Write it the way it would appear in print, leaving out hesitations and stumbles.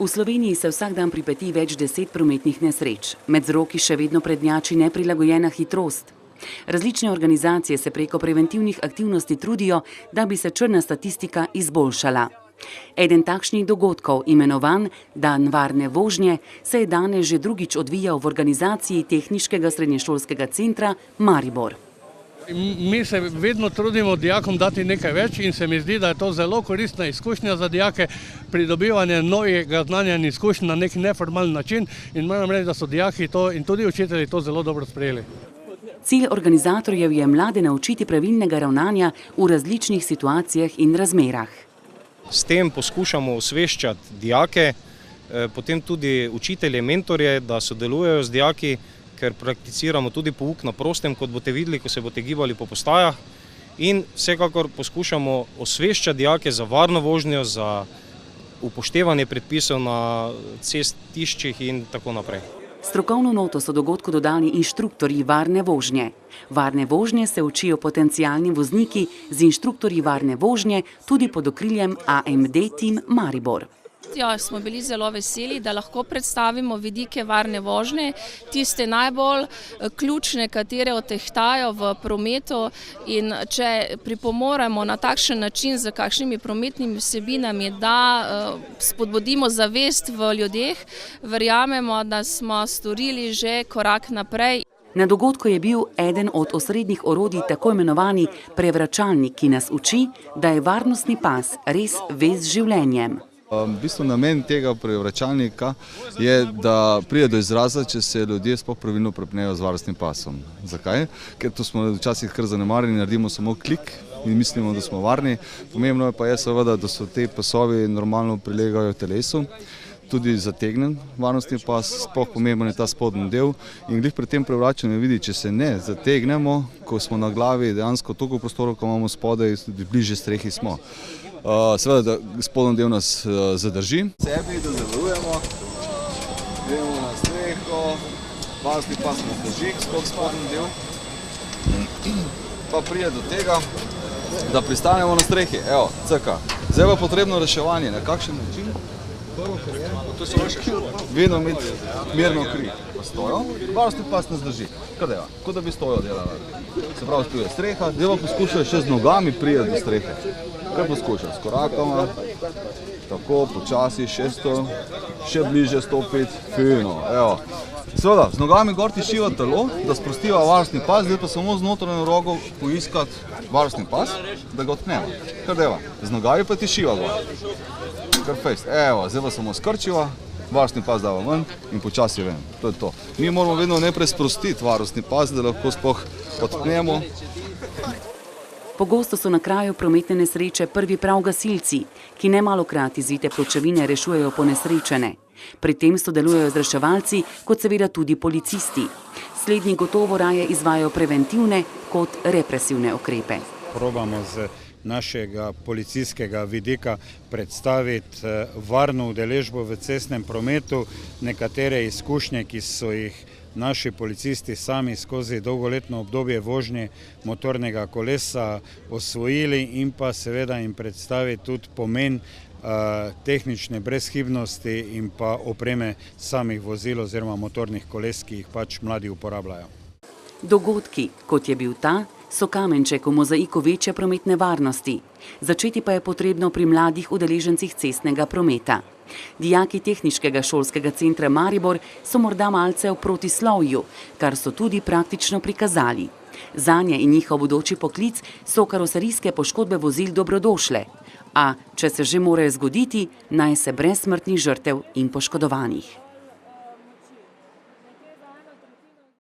V Sloveniji se vsak dan pripeti več 10 prometnih nesreč. Med vzroki še vedno prednjači neprilagojena hitrost. Različne organizacije se preko preventivnih aktivnosti trudijo, da bi se črna statistika izboljšala. Eden takšnih dogodkov, imenovan Dan varne vožnje, se je danes že drugič odvijal v organizaciji Tehniškega srednješolskega centra Maribor. Mi se vedno trudimo dijakom dati nekaj več in se mi zdi, da je to zelo koristna izkušnja za dijake, pridobivanje novega znanja in izkušnj na nek neformalen način in moram reči, da so dijaki to in tudi učitelji to zelo dobro sprejeli. Cilj organizatorjev je mlade naučiti pravilnega ravnanja v različnih situacijah in razmerah. S tem poskušamo osveščati dijake, potem tudi učitelje, mentorje, da sodelujejo z dijaki, ker prakticiramo tudi pouk na prostem, kot boste videli, ko se boste gibali po postajah. In vsekakor poskušamo osveščati dijake za varno vožnjo, za upoštevanje predpisov na cestiščih in tako naprej. Strokovno noto so dogodku dodali inštruktorji varne vožnje. Varne vožnje se učijo potencialni vozniki z inštruktorji varne vožnje tudi pod okriljem AMD Team Maribor. Ja, smo bili zelo veseli, da lahko predstavimo vidike varne vožnje, tiste najbolj ključne, katere otehtajo v prometu, in če pripomoremo na takšen način z kakšnimi prometnimi vsebinami, da spodbudimo zavest v ljudeh, verjamemo, da smo storili že korak naprej. Na dogodku je bil eden od osrednjih orodij tako imenovani prevračalnik, ki nas uči, da je varnostni pas res vez z življenjem. V bistvu namen tega prevračalnika je, da pride do izraza, če se ljudje sploh pravilno prepnejo z varnostnim pasom. Zakaj? Ker to smo včasih kar zanemarjeni, naredimo samo klik in mislimo, da smo varni. Pomembno pa je seveda, da so te pasovi normalno prilegajo telesu. Tudi zategnen varnostni pas, sploh pomemben je ta spodnji del in glih pri tem prevračanju vidi, če se ne zategnemo, ko smo na glavi dejansko toliko prostorov, ko imamo spodaj, tudi bliže strehi smo. Seveda, da spodnji del nas zadrži. Sebi, da zavarujemo, gremo na streho, varnostni pas nas drži, spodnji del, pa pride do tega, da pristanemo na strehi. Evo, cka. Zdaj pa potrebno reševanje, na kakšen način? Vedno imeti mirno kri. Pa stojo, varnostni pas nas drži. Kot da bi stojo delali. Se pravi, tu je streha, zdaj pa poskušajo še z nogami priti do strehe. Kaj poskušajo? S korakama, tako, počasi, še bliže stopiti, fino, evo. Seveda, z nogami gor tišiva telo, da sprostiva varnostni pas, zdaj pa samo z notranjo rogo poiskati varnostni pas, da ga odpnemo. Kar deva, z nogami pa tišiva gor. Kar fejst, evo, zdaj pa samo skrčiva, varnostni pas dava ven in počasi ven. To je to. Mi moramo vedno najprej sprostiti varnostni pas, da lahko sploh odpnemo. Pogosto so na kraju prometne nesreče prvi prav gasilci, ki nemalokrat izvite pločevine rešujejo ponesrečene. Pri tem sodelujejo z reševalci, kot seveda tudi policisti. Slednji gotovo raje izvajajo preventivne kot represivne ukrepe. Probamo z našega policijskega vidika predstaviti varno udeležbo v cestnem prometu, nekatere izkušnje, ki so jih naši policisti sami skozi dolgoletno obdobje vožnje motornega kolesa osvojili in pa seveda jim predstaviti tudi pomen tehnične brezhibnosti in pa opreme samih vozil oziroma motornih koles, ki jih pač mladi uporabljajo. Dogodki, kot je bil ta, so kamenček v mozaiku večje prometne varnosti. Začeti pa je potrebno pri mladih udeležencih cestnega prometa. Dijaki Tehniškega šolskega centra Maribor so morda malce v protislovju, kar so tudi praktično prikazali. Zanje in njihov bodoči poklic so karoserijske poškodbe vozil dobrodošle. A če se že morajo zgoditi, naj se brez smrtnih žrtev in poškodovanih.